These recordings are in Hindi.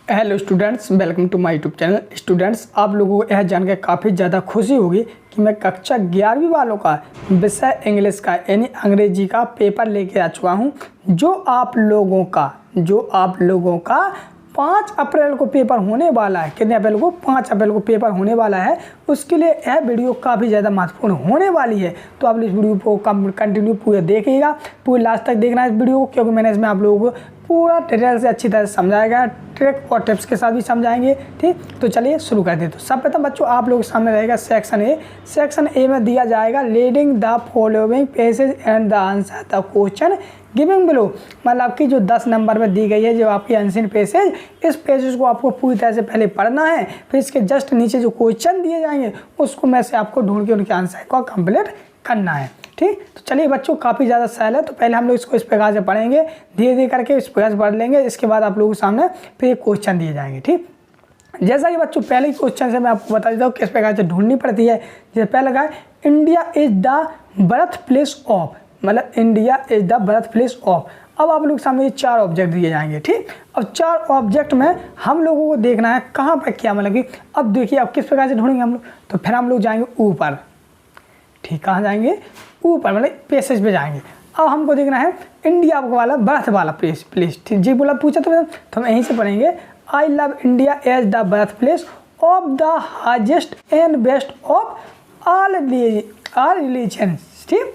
Hello students, welcome to my YouTube channel. Students, आप लोगों को यह जानकर काफ़ी ज़्यादा खुशी होगी कि मैं कक्षा 11वीं वालों का विषय इंग्लिश का यानी अंग्रेजी का पेपर लेके आ चुका हूं, जो आप लोगों का 5 अप्रैल को पेपर होने वाला है। कितने अप्रैल को? 5 अप्रैल को पेपर होने वाला है। उसके लिए यह वीडियो काफ़ी ज़्यादा महत्वपूर्ण होने वाली है, तो आप इस वीडियो को कंटिन्यू पूरा देखिएगा, पूरे लास्ट तक देखना है इस वीडियो को, क्योंकि मैंने इसमें आप लोगों को पूरा डिटेल से अच्छी तरह से समझाया गया, ट्रिक और टिप्स के साथ भी समझाएंगे। ठीक, तो चलिए शुरू करते हैं। तो सब प्रथम बच्चों, आप लोगों के सामने रहेगा सेक्शन ए। सेक्शन ए में दिया जाएगा reading the following pages and the answer the question giving below. मतलब कि जो 10 नंबर में दी गई है जो आपकी आंसर पेजेज, इस पेजेज को आपको पूरी तरह से पहले पढ़ना है, फिर इसके जस्ट नीचे जो क्वेश्चन दिए जाएंगे उसको में से आपको ढूंढ के उनके आंसर को कंप्लीट करना है। ठीक, तो चलिए बच्चों, काफ़ी ज़्यादा सहल है। तो पहले हम लोग इसको इस प्रकार से पढ़ेंगे, धीरे धीरे करके इस प्रकार से पढ़ लेंगे। इसके बाद आप लोगों के सामने फिर एक क्वेश्चन दिए जाएंगे। ठीक, जैसा कि बच्चों पहले क्वेश्चन से मैं आपको बता देता हूँ किस प्रकार से ढूंढनी पड़ती है। जैसे पहले लगा है India is the birth place of, मतलब India is the birth place of. अब आप लोग सामने 4 ऑब्जेक्ट दिए जाएंगे। ठीक, अब 4 ऑब्जेक्ट में हम लोगों को देखना है कहाँ पर क्या, मतलब कि अब देखिए अब किस प्रकार से ढूंढेंगे हम लोग। तो फिर हम लोग जाएंगे ऊपर। ठीक, कहाँ जाएंगे? ऊपर, मतलब पेसेज पे जाएंगे। अब हमको देखना है इंडिया वाला बर्थ वाला प्लेस। ठीक जी, बोला पूछा तो हम यहीं से पढ़ेंगे I love India as the birth place of the highest and best of all religions. ठीक,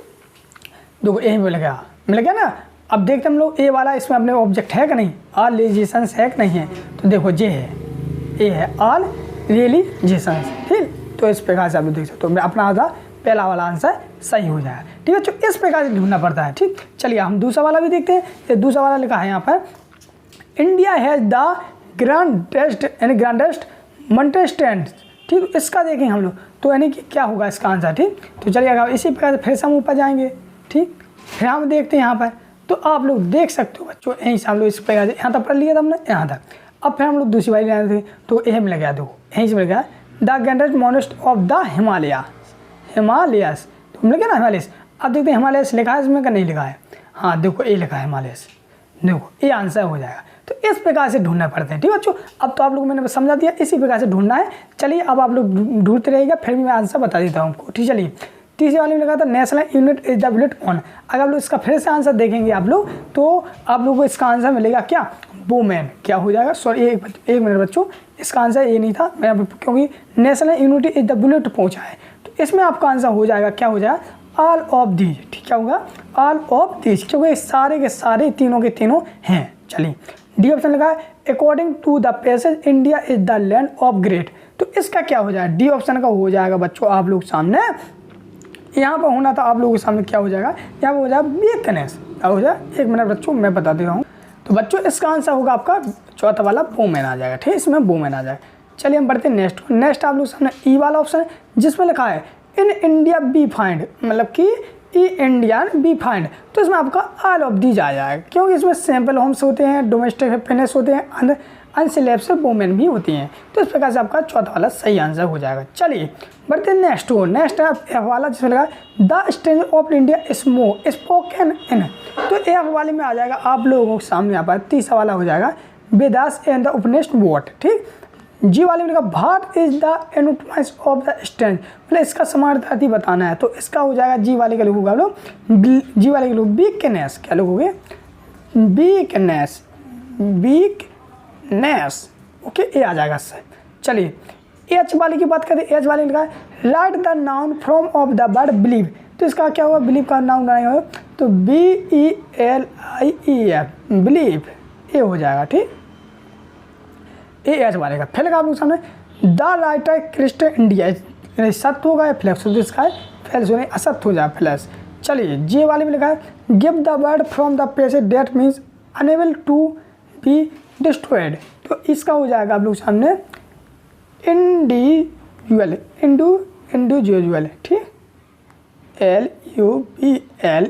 देखो यहीं मिल गया ना। अब देखते हम लोग ए वाला, इसमें अपने ऑब्जेक्ट है कि नहीं, ऑल रिलीजन्स है कि नहीं है। तो देखो ये है ऑल रिलीजन्स। ठीक, तो इस प्रकार से आप लोग देख सकते हो, अपना आधा पहला वाला आंसर सही हो जाएगा। ठीक है, तो इस प्रकार से ढूंढना पड़ता है। ठीक, चलिए हम दूसरा वाला भी देखते हैं। ये दूसरा वाला लिखा है यहाँ पर इंडिया हैज़ द ग्रांडेस्ट मंटेस्टेंट। ठीक, इसका देखेंगे हम लोग, तो यानी कि क्या होगा इसका आंसर। ठीक, तो चलिए अगर इसी प्रकार से फिर से हम ऊपर जाएंगे। ठीक, फिर हम देखते हैं यहाँ पर, तो आप लोग देख सकते हो बच्चों, यहीं से हम लोग इस प्रकार से यहाँ तक पढ़ लिया था हमने, यहाँ तक। अब फिर हम लोग दूसरी वाली लाइन थे, तो यह मिल गया, देखो यहीं से मिल गया the greatest monument of the Himalayas. तो मिल गया ना हिमालयस। अब देखते हैं हिमालयस लिखा है इसमें का नहीं लिखा है। हाँ देखो ये लिखा है हिमालयस, देखो ये आंसर हो जाएगा। तो इस प्रकार से ढूंढना पड़ते हैं। ठीक है बच्चों, अब तो आप लोग मैंने समझा दिया, इसी प्रकार से ढूंढना है। चलिए अब आप लोग ढूंढते रहिएगा, फिर भी मैं आंसर बता देता हूँ आपको। ठीक, चलिए तीसरे वाले में लिखा था national unit is the bullet on. अगर आप लोग इसका फिर से आंसर देखेंगे आप लोग, तो आप लोगों को इसका आंसर मिलेगा क्या? वुमेन। क्या हो जाएगा? सॉरी एक मिनट बच्चों, इसका आंसर ये नहीं था मेरा, क्योंकि national unity is the bullet पहुंचा है। तो इसमें आपका आंसर हो जाएगा, क्या हो जाएगा? All of these. ठीक, क्या होगा? ऑल ऑफ दीज, क्योंकि सारे के सारे तीनों के तीनों हैं। चलिए डी ऑप्शन लगा है according to the passage India is the land of great. तो इसका क्या हो जाएगा? डी ऑप्शन का हो जाएगा बच्चों आप लोग सामने, यहाँ पर होना था आप लोगों के सामने, क्या हो जाएगा? यहाँ पर हो जाएगा वीकनेस। क्या हो जाएगा? एक मिनट बच्चों मैं बता दे रहा हूँ। तो बच्चों इसका आंसर होगा आपका चौथा वाला वुमेन आ जाएगा। ठीक, इसमें वुमेन आ जाएगा। चलिए हम बढ़ते हैं नेक्स्ट आप लोग सामने ई वाला ऑप्शन, जिसमें लिखा है इन इंडिया बी फाइंड, मतलब कि ई इंडियन बी फाइंड। तो इसमें आपका ऑल ऑफ दीज आ जाएगा, क्योंकि इसमें सैम्पल होम्स होते हैं, डोमेस्टिक हैप्पीनेस होते हैं, अनसिलेक्टेड वुमेन भी होती हैं। तो इस प्रकार से आपका चौथा वाला सही आंसर हो जाएगा। चलिए बढ़ते हैं नेक्स्ट एफ वाला, जिसमें लगा the strange of India spoken in. तो एफ वाले में आ जाएगा आप लोगों के सामने यहाँ पर तीसरा वाला हो जाएगा Vedas and the Upanishad what. ठीक, जी वाले में लिखा Bharat is the autonomous of the strange, मतलब इसका समानार्थी बताना है। तो इसका हो जाएगा जी वाले का लिखोगे आप लोग, जी वाले के लोग वीकनेस। क्या लिखोगे? वीकनेस। ओके, ये आ जाएगा सर। चलिए एच वाले की बात करें। एच वाले लिखा है right the noun from of the word believe. तो इसका क्या होगा? बिलीव का नाउन बनाएंगे, तो BELIEF बिलीव, ये हो जाएगा। ठीक, ये एच वाले का। फिर लगा आप लोग सामने द राइटर क्रिस्टन इंडिया, सत्य होगा या फ्लैक्स, तो इसका है फ्लैक्स होने, असत्य हो जाएगा फ्लैक्स। चलिए जे वाले में लिखा है give the word from the passage that means unable to be destroyed. तो इसका हो जाएगा आप लोग सामने इंडिविजुअल। ठीक, LUBLE,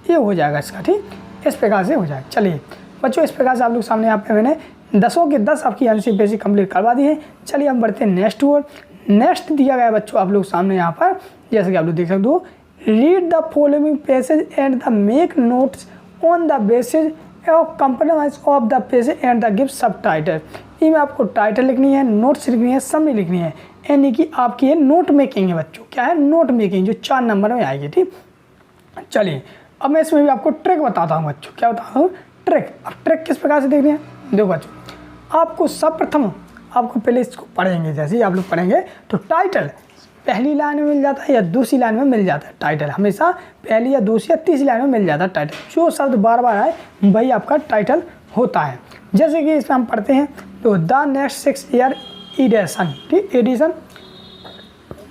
ये हो जाएगा इसका। ठीक, इस प्रकार से हो जाएगा। चलिए बच्चों, इस प्रकार से आप लोग सामने यहाँ पे मैंने 10 के 10 आपकी आंसर बेसिक कंप्लीट करवा दी है। चलिए हम बढ़ते हैं नेक्स्ट ओर। नेक्स्ट दिया गया है बच्चों आप लोग सामने यहाँ पर, जैसे कि आप लोग देख सकते हो, read the following passage and the make notes on the basis compromise of the page and the give सब टाइटल। ई में आपको टाइटल लिखनी है, नोट्स लिखनी है, समरी लिखनी है, यानी कि आपकी ये नोट मेकिंग है बच्चों। क्या है? नोट मेकिंग, जो 4 नंबर में आएगी। ठीक, चलिए अब मैं इसमें भी आपको ट्रिक बताता हूँ बच्चों। क्या बताता हूँ? ट्रिक। अब ट्रिक किस प्रकार से देखनी है? देखो बच्चों, आपको सर्वप्रथम आपको पहले इसको पढ़ेंगे, जैसे ही आप लोग पढ़ेंगे तो टाइटल पहली लाइन में मिल जाता है या दूसरी लाइन में मिल जाता है। टाइटल हमेशा पहली या दूसरी या तीसरी लाइन में मिल जाता है। टाइटल जो शब्द बार बार आए वही आपका टाइटल होता है। जैसे कि इसमें हम पढ़ते हैं तो द नेक्स्ट 6 ईयर एडिशन, ठीक, एडिशन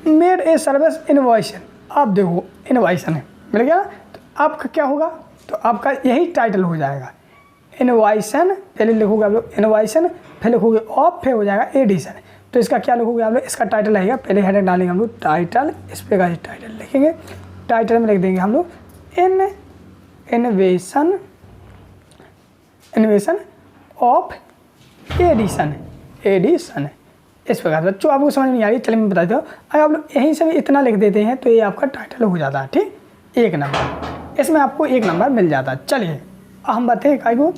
मेड ए सर्विस इनवॉइसन। आप देखो इनवॉइसन है, मिल गया। तो आपका क्या होगा? तो आपका यही टाइटल हो जाएगा। इनवॉइसन पहले लिखोगे आप लोग इनवॉइसन, फिर लिखोगे ऑफ, फिर हो जाएगा एडिशन। तो इसका क्या लिखोगे आप लोग? इसका टाइटल रहेगा, पहले हेडर डालेंगे हम लोग टाइटल, इस पर का टाइटल लिखेंगे। टाइटल में लिख देंगे हम लोग इनवेशन ऑफ एडिशन, इस प्रकार। बच्चों आपको समझ नहीं आ रही, चलिए मैं बता देता हूँ। अगर आप लोग यहीं से भी इतना लिख देते हैं तो ये आपका टाइटल हो जाता है। ठीक, 1 नंबर, इसमें आपको 1 नंबर मिल जाता है। चलिए अब हम बताते हैं काय को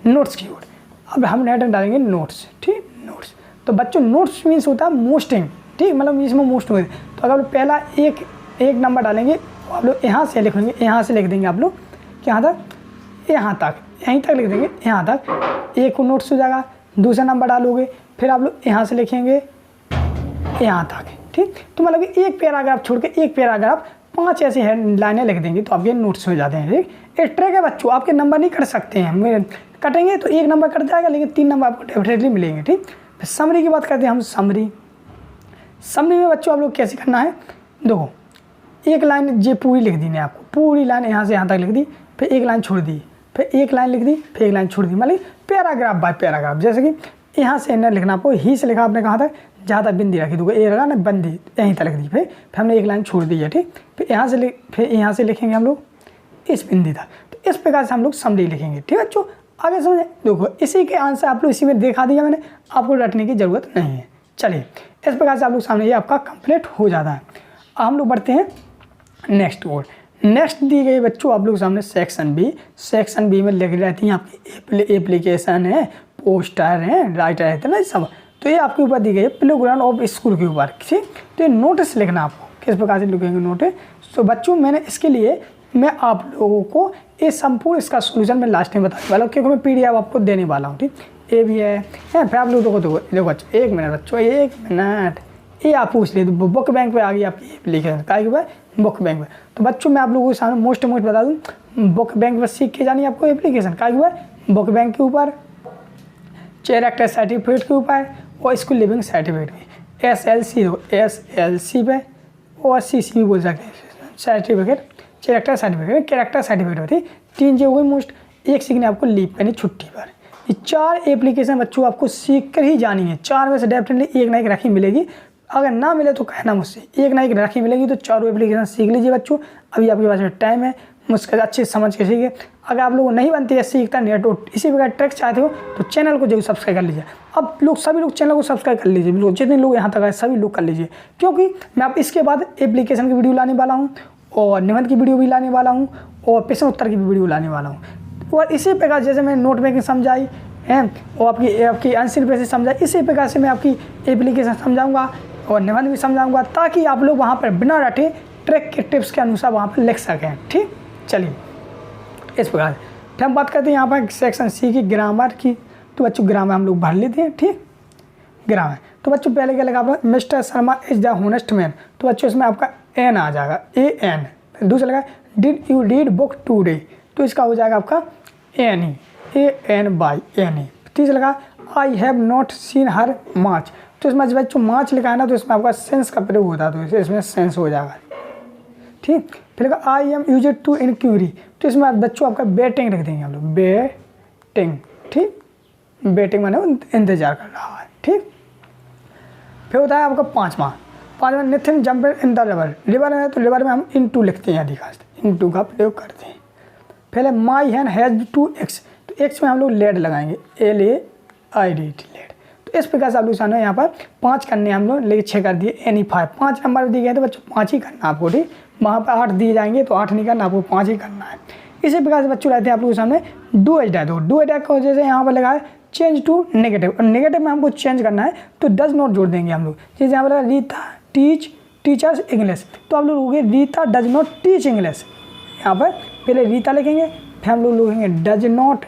नोट्स की ओर। अब हम हेडर डालेंगे नोट्स। ठीक, नोट्स। तो बच्चों नोट्स मीन्स होता है मोस्टिंग। ठीक, मतलब इसमें मोस्ट होते। तो अगर पहला एक नंबर डालेंगे तो आप लोग यहाँ से लिखेंगे, यहाँ से लिख देंगे आप लोग यहाँ तक, यहीं तक लिख देंगे, यहाँ तक 1 नोट्स हो जाएगा। दूसरा नंबर डालोगे, फिर आप लोग यहाँ से लिखेंगे यहाँ तक। ठीक, तो मतलब कि एक पैराग्राफ छोड़ के एक पैराग्राफ 5 ऐसी लाइनें लिख देंगे तो आपके नोट्स हो जाते हैं। ठीक, एक ट्रिक है बच्चों, आपके नंबर नहीं कट सकते हैं। कटेंगे तो 1 नंबर कट जाएगा, लेकिन 3 नंबर आपको डेफिनेटली मिलेंगे। ठीक, फिर समरी की बात करते हैं हम। समरी में बच्चों आप लोग कैसे करना है? देखो, एक लाइन ये पूरी लिख दी है आपको, पूरी लाइन यहाँ से यहाँ तक लिख दी, फिर एक लाइन छोड़ दी, फिर एक लाइन लिख दी, फिर एक लाइन छोड़ दी, मतलब पैराग्राफ बाय पैराग्राफ। जैसे कि यहाँ से इन्हें लिखना, आपको ही से लिखा आपने कहा था, ज़्यादा बिंदी रखी, तो ये लगा ना बंदी, यहीं तक लिख दी, फिर हमने एक लाइन छोड़ दी है। ठीक, फिर यहाँ से लिखेंगे हम लोग इस बिंदी तक। तो इस प्रकार से हम लोग समरी लिखेंगे। ठीक है बच्चों, आगे समझे? देखो इसी के आंसर आप लोग इसी में दिखा दिया मैंने, आपको रटने की ज़रूरत नहीं है। चलिए इस प्रकार से आप लोग सामने ये आपका कंप्लीट हो जाता है। अब हम लोग बढ़ते हैं नेक्स्ट ओर। नेक्स्ट दी गई बच्चों आप लोग सामने सेक्शन बी। सेक्शन बी में लिखी रहती हैं आपकी एप्लीकेशन है, पोस्टर है, राइटर रहते हैं ना सब। तो ये आपके ऊपर दी गई है प्लेग्राउंड ऑफ स्कूल के ऊपर। ठीक, तो ये नोटिस लिखना आपको किस प्रकार से लिखेंगे नोटिस। तो बच्चों मैंने इसके लिए मैं आप लोगों को ये संपूर्ण इसका सोल्यूशन मैं लास्ट में बताने वाला हूँ, क्योंकि मैं PDF आपको देने वाला हूँ। ठीक, ये भी है फिर आप लोग देखो बच्चों 1 मिनट बच्चों, 1 मिनट। ये आप पूछ लिए तो बुक बैंक पे आ गई आपकी एप्लीकेशन, क्या हुआ? बुक बैंक पे। तो बच्चों मैं आप लोगों को सामने मोस्ट बता दूँ, बुक बैंक पर सीख के जानी आपको एप्लीकेशन, क्या हुआ? बुक बैंक के ऊपर, कैरेक्टर सर्टिफिकेट के ऊपर और स्कूल लिविंग सर्टिफिकेट पे, SLC पे और CC भी बोल सकते हैं सर्टिफिकेट, कैरेक्टर सर्टिफिकेट होती 3 जो हुई मोस्ट। एक सीखने आपको लीव यानी छुट्टी पर। ये 4 एप्लीकेशन बच्चों आपको सीख कर ही जानी है। 4 में से डेफिनेटली एक ना एक राखी मिलेगी, अगर ना मिले तो कहना मुझसे, एक ना एक राखी मिलेगी। तो 4 एप्लीकेशन सीख लीजिए बच्चों, अभी आपके पास में टाइम है, मुझसे अच्छे समझ के सीखिए। अगर आप लोग नहीं बनती है सीखता नेट और इसी प्रकार ट्रिक चाहते हो तो चैनल को जरूर सब्सक्राइब कर लीजिए। अब लोग सभी लोग चैनल को सब्सक्राइब कर लीजिए, लोग जितने लोग यहाँ तक आए सभी लोग कर लीजिए, क्योंकि मैं आप इसके बाद एप्लीकेशन की वीडियो लाने वाला हूँ और निबंध की वीडियो भी लाने वाला हूँ और प्रश्न उत्तर की भी वीडियो लाने वाला हूँ। और इसी प्रकार जैसे मैं नोट मेकिंग समझाई है और आपकी आंसर बेसिस समझाई, इसी प्रकार से मैं आपकी एप्लीकेशन समझाऊंगा और निबंध भी समझाऊंगा, ताकि आप लोग वहाँ पर बिना रटे ट्रिक के टिप्स के अनुसार वहाँ पर लिख सकें। ठीक, चलिए इस प्रकार फिर हम बात करते हैं यहाँ पर सेक्शन सी की, ग्रामर की। तो बच्चों ग्रामर हम लोग भर लेते हैं। ठीक, ग्रामर तो बच्चों पहले क्या लगा आपका, mister Sharma is the honest man. तो बच्चों इसमें आपका एन आ जाएगा, AN। फिर दूसरा लगा did you read book today, तो इसका हो जाएगा आपका ANE, ANY। तीसरा लगा I have not seen her march, तो इसमें बच्चों मार्च लिखा है ना, तो इसमें आपका सेंस का प्रयोग होता है, तो इसमें सेंस हो जाएगा। ठीक, फिर लगा आई एम यूज टू इंक्यूरी, तो इसमें आप बच्चों आपका बेटिंग रख देंगे हम लोग, बेटिंग। ठीक, बेटिंग माने इंतजार कर रहा है। ठीक, फिर होता है आपका पाँचवा Nithin jump in the river है, तो रिवर में हम इनटू लिखते हैं, अधिकांश इनटू का प्रयोग करते हैं। पहले my hand has to X, तो एक्स में हम लोग लेड लगाएंगे, LAID लेड। तो इस प्रकार से आप लोग सामने यहाँ पर 5 करने हम लोग, लेकिन 6 कर दिए, यानी 5 नंबर दिए गए तो बच्चों 5 ही करना आपको। ठीक, वहाँ पर 8 दिए जाएंगे तो 8 नहीं करना आपको, 5 ही करना है। इसी प्रकार से बच्चों रहते हैं आप लोगों के सामने do as die. Do as die को जैसे यहाँ पर लगा है चेंज टू नेगेटिव, और नेगेटिव में हमको चेंज करना है तो डज नॉट जोड़ देंगे हम लोग। जैसे यहाँ पर लगा रीता टीचर्स इंग्लिश, तो आप लोग लोगे Rita does not teach English. यहाँ पर पहले रीता लिखेंगे, फिर हम लोग लिखेंगे डज नॉट,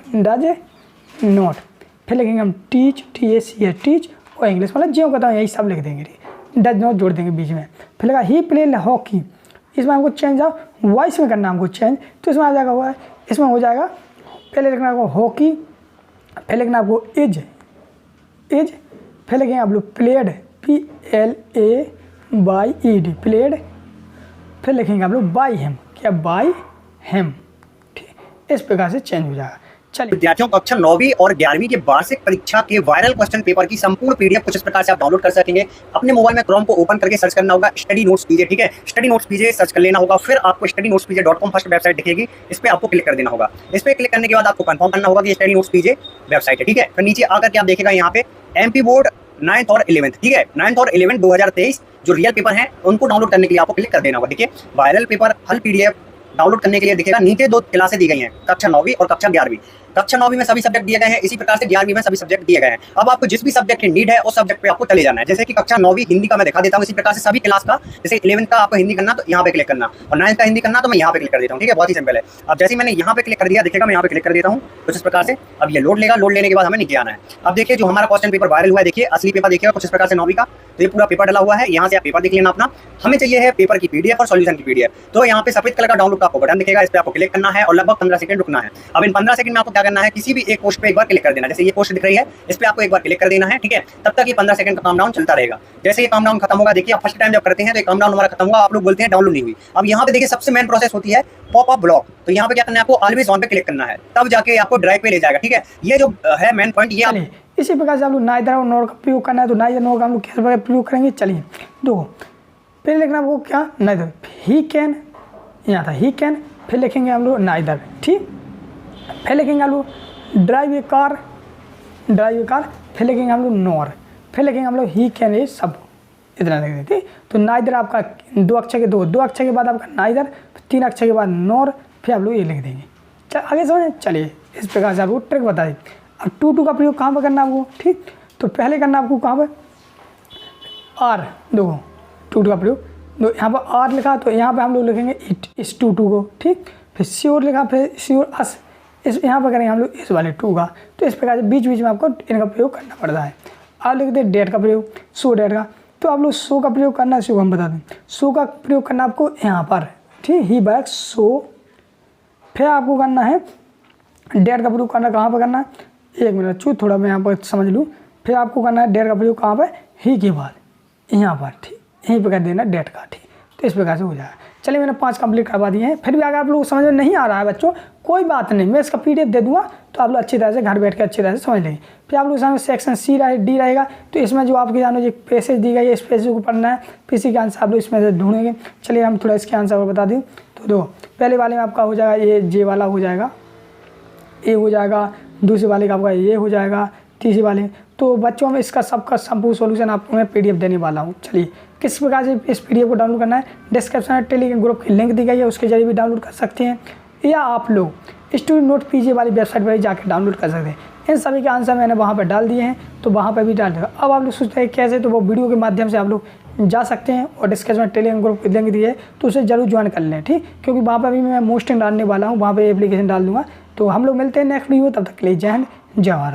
फिर लिखेंगे हम टीच टीच और इंग्लिश, मतलब जो कहता हूँ यही सब लिख देंगे, डज नॉट जोड़ देंगे बीच में। फिर लगा ही प्ले हॉकी, इसमें हमको चेंज वॉइस में करना हमको चेंज, तो इसमें आ जाएगा हुआ है, इसमें हो जाएगा पहले लिखना आपको हॉकी, फिर लिखना आपको इज, फिर लिखेंगे आप लोग प्लेड PLAYED प्लेड, फिर लिखेंगे आप लोग बाई हेम, क्या बाई हेम, ठीक, इस प्रकार से चेंज हो जाएगा। चलिए विद्यार्थियों कक्षा 9वीं और 11वीं के वार्षिक परीक्षा के वायरल क्वेश्चन पेपर की संपूर्ण पीडीएफ कुछ इस प्रकार से आप डाउनलोड कर सकेंगे। अपने मोबाइल में क्रोम को ओपन करके सर्च करना होगा स्टडी नोट्स पीजे, ठीक है, स्टडी नोट्स पीजे सर्च कर लेना होगा। फिर आपको studynotespj.com फर्स्ट वेबसाइट दिखेगी, इस पर आपको क्लिक कर देना होगा। इस पर क्लिक करने के बाद आपको कंफर्म करना होगा कि स्टडी नोट्स पीजे वेबसाइट है, ठीक है। फिर नीचे आकर के आप देखेगा यहाँ पे MP बोर्ड 9th और 11th, ठीक है, 9th और 11th 2023 जो रियल पेपर हैं उनको डाउनलोड करने के लिए आपको क्लिक कर देना होगा। देखिए वायरल पेपर हल पीडीएफ डाउनलोड करने के लिए दिखेगा नीचे 2 क्लासें दी गई हैं, कक्षा 9वीं और कक्षा 11वीं। कक्षा 9वीं में सभी सब्जेक्ट दिए गए हैं, इसी प्रकार से 11वीं में सभी सब्जेक्ट दिए गए हैं। अब आपको जिस भी सब्जेक्ट की नीड है उस सब्जेक्ट पे आपको चले जाना है। जैसे कि कक्षा 9वीं हिंदी का मैं दिखा देता हूँ, इसी प्रकार से सभी क्लास का, जैसे 11th का आपको हिंदी करना तो यहाँ पे क्लिक करना, और 9th का हिंदी करना तो मैं यहाँ पे क्लिक कर देता हूँ, ठीक है, बहुत ही सिंपल है। अब जैसे मैंने यहाँ पे क्लिक कर दिया, देखिएगा मैं यहाँ पे क्लिक कर देता हूँ कुछ इस प्रकार से। अब ये लोड लेगा, लोड लेने के बाद हमें नीचे आना है। अब देखिए जो हमारा क्वेश्चन पेपर वायरल हुआ है, देखिए असली पेपर देखिएगा कुछ इस प्रकार से 9वीं का, तो ये पूरा पेपर डला हुआ है, यहाँ से आप पेपर देख लेना अपना। हमें चाहिए है पेपर की पीडीएफ और सॉल्यूशन की पीडीएफ, तो यहाँ पे सफेद कलर का डाउनलोड का आपको बटन दिखेगा, इस पे आपको क्लिक करना है और लगभग 15 सेकंड रुकना है। अब इन 15 सेकंड में आपको क्या करना है, किसी भी एक पोस्ट पे एक बार क्लिक कर देना। जैसे ये पोस्ट दिख रही है, इस पे आपको एक बार क्लिक कर देना है, ठीक है। तब तक ये 15 सेकंड का काम डाउन चलता रहेगा। जैसे ये काम डाउन खत्म होगा, देखिए आप फर्स्ट टाइम जब करते हैं तो ये काम डाउन हमारा खत्म हुआ, आप लोग बोलते हैं डाउनलोड नहीं हुई। अब यहाँ पे देखिए सबसे मेन प्रोसेस होती है पॉप अप ब्लॉक, तो यहाँ पे क्या करना है, आपको ऑलवेज ऑन पे क्लिक करना है, तब जाके आपको ड्राइव पे ले जाएगा, ठीक है। ये जो है मेन पॉइंट ये आप इसी प्रकार से आप लोग नाइदर और नॉर का प्रयोग करना है, तो नाइदर नॉर का हम लोग किस प्रकार प्रयोग करेंगे। चलिए देखो पहले लिखना आपको क्या, नाइदर, ही कैन, यहाँ था ही कैन, फिर लिखेंगे हम लोग नाइदर, ठीक, फिर लिखेंगे हम लोग ड्राइव ए कार, फिर लिखेंगे हम लोग नॉर, फिर लिखेंगे हम लोग ही कैन, ये सब इतना लिख देते। तो नाइदर आपका 2 अक्षर के 2 अक्षर के बाद आपका नाइदर, 3 अक्षर के बाद नॉर, फिर आप लोग ये लिख देंगे। चल आगे समझे। चलिए इस प्रकार से आपको ट्रिक बता दी। अब टू का प्रयोग कहाँ पर करना है आपको, ठीक, तो पहले करना आपको कहाँ पर, आर, देखो टू का प्रयोग, यहाँ पर आर लिखा तो यहाँ पे हम लोग लिखेंगे इट, इस टू को, ठीक, फिर श्योर लिखा, फिर श्योर अस, इस यहाँ पर करेंगे हम लोग इस वाले 2 का। तो इस प्रकार से बीच बीच में आपको इनका प्रयोग करना पड़ता है। आप लिखते हैं डेट का प्रयोग, सो डेट का, तो आप लोग सो का प्रयोग करना है, सो हम बता दें, सो का प्रयोग करना आपको यहाँ पर, ठीक, ही बैक सो, फिर आपको करना है डेट का प्रयोग करना कहाँ पर करना है, 1 मिनट चूँ थोड़ा मैं यहाँ पर समझ लूँ। फिर आपको करना है डेट का प्रयोग कहाँ पर, ही के बाद यहाँ पर, ठीक, यहीं पर कर देना डेट का, ठीक, तो इस प्रकार से हो जाएगा। चलिए मैंने 5 कंप्लीट करवा दिए हैं। फिर भी अगर आप लोग समझ में नहीं आ रहा है बच्चों, कोई बात नहीं, मैं इसका पीडीएफ दे दूंगा, तो आप लोग अच्छी तरह से घर बैठ के अच्छी तरह से समझ लेंगे। फिर आप लोग सामने सेक्शन सी डी रहेगा, तो इसमें जो आपके सामने जो पैसेज दी गई है, इस पैसेज को पढ़ना है, फिर इसी के आंसर आप लोग इसमें से ढूंढेंगे। चलिए हम थोड़ा इसके आंसर और बता दें। तो दो पहले वाले में आपका हो जाएगा ये जे वाला हो जाएगा, ए हो जाएगा, दूसरे वाले का आपका ये हो जाएगा, तीसरे वाले। तो बच्चों में इसका सबका संपूर्ण सॉल्यूशन आपको मैं पीडीएफ देने वाला हूँ। चलिए किस प्रकार से इस पीडीएफ को डाउनलोड करना है, डिस्क्रिप्शन में टेलीग्राम ग्रुप की लिंक दी गई है, उसके जरिए भी डाउनलोड कर सकते हैं, या आप लोग स्टडी नोट पीजे वाली वेबसाइट पर जाकर डाउनलोड कर सकते हैं। इन सभी के आंसर मैंने वहाँ पर डाल दिए हैं, तो वहाँ पर भी डाल दिया। अब आप लोग सोचते हैं कैसे, तो वो वीडियो के माध्यम से आप लोग जा सकते हैं, और डिस्क्रिप्शन में टेलीग्राम ग्रुप की लिंक दी है, तो उसे जरूर ज्वाइन कर लें, ठीक, क्योंकि वहाँ पर भी मैं मोस्टिंग डालने वाला हूँ, वहाँ पर एप्लीकेशन डाल दूँगा। तो हम लोग मिलते हैं नेक्स्ट वीडियो, तब तक के लिए जय हिंद जय भारत।